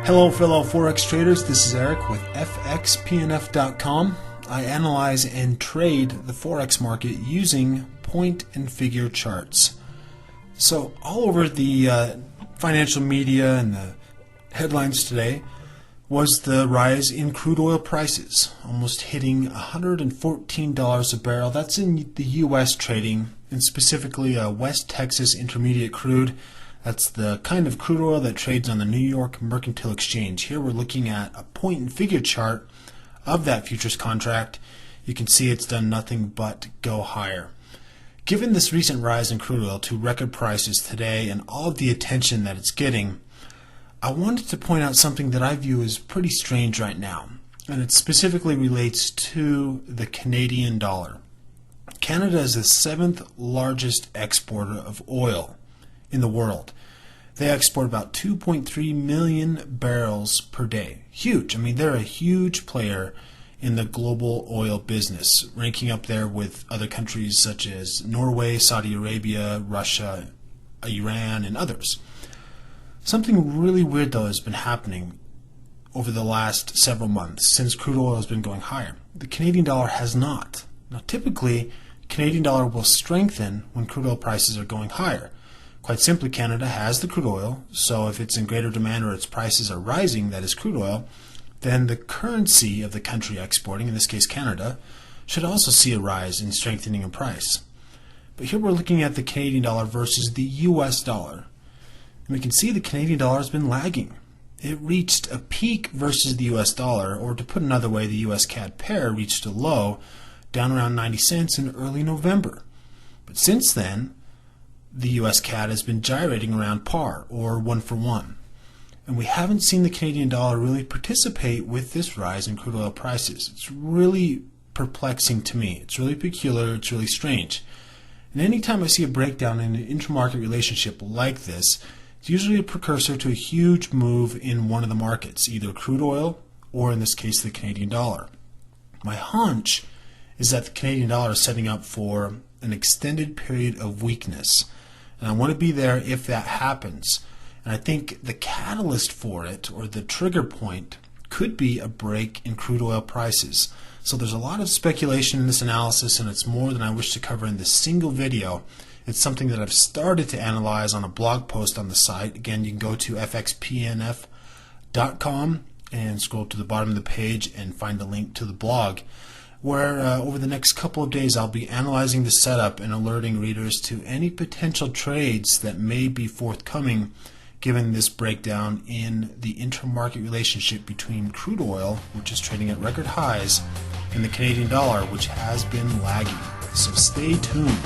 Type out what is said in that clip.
Hello fellow Forex traders, this is Eric with FXPNF.com. I analyze and trade the Forex market using point and figure charts. So all over the financial media and the headlines today was the rise in crude oil prices, almost hitting $114 a barrel. That's in the US trading, and specifically West Texas Intermediate crude. That's the kind of crude oil that trades on the New York Mercantile Exchange. Here we're looking at a point and figure chart of that futures contract. You can see it's done nothing but go higher. Given this recent rise in crude oil to record prices today and all of the attention that it's getting, I wanted to point out something that I view as pretty strange right now, and it specifically relates to the Canadian dollar. Canada is the 7th largest exporter of oil in the world. They export about 2.3 million barrels per day. Huge. I mean, they're a huge player in the global oil business, ranking up there with other countries such as Norway, Saudi Arabia, Russia, Iran, and others. Something really weird, though, has been happening over the last several months since crude oil has been going higher. The Canadian dollar has not. Now, typically, Canadian dollar will strengthen when crude oil prices are going higher. Quite simply, Canada has the crude oil, so if it's in greater demand or its prices are rising, that is crude oil, then the currency of the country exporting, in this case Canada, should also see a rise in strengthening in price. But here we're looking at the Canadian dollar versus the US dollar. And we can see the Canadian dollar has been lagging. It reached a peak versus the US dollar, or to put another way, the US CAD pair reached a low down around 90 cents in early November. But since then, the US CAD has been gyrating around par, or 1 for 1. And we haven't seen the Canadian dollar really participate with this rise in crude oil prices. It's really perplexing to me. It's really peculiar. It's really strange. And anytime I see a breakdown in an intermarket relationship like this, it's usually a precursor to a huge move in one of the markets, either crude oil or, in this case, the Canadian dollar. My hunch is that the Canadian dollar is setting up for an extended period of weakness. And I want to be there if that happens. And I think the catalyst for it, or the trigger point, could be a break in crude oil prices. So there's a lot of speculation in this analysis, and it's more than I wish to cover in this single video. It's something that I've started to analyze on a blog post on the site. Again, you can go to fxpnf.com and scroll to the bottom of the page and find a link to the blog, where over the next couple of days I'll be analyzing the setup and alerting readers to any potential trades that may be forthcoming given this breakdown in the intermarket relationship between crude oil, which is trading at record highs, and the Canadian dollar, which has been lagging. So stay tuned.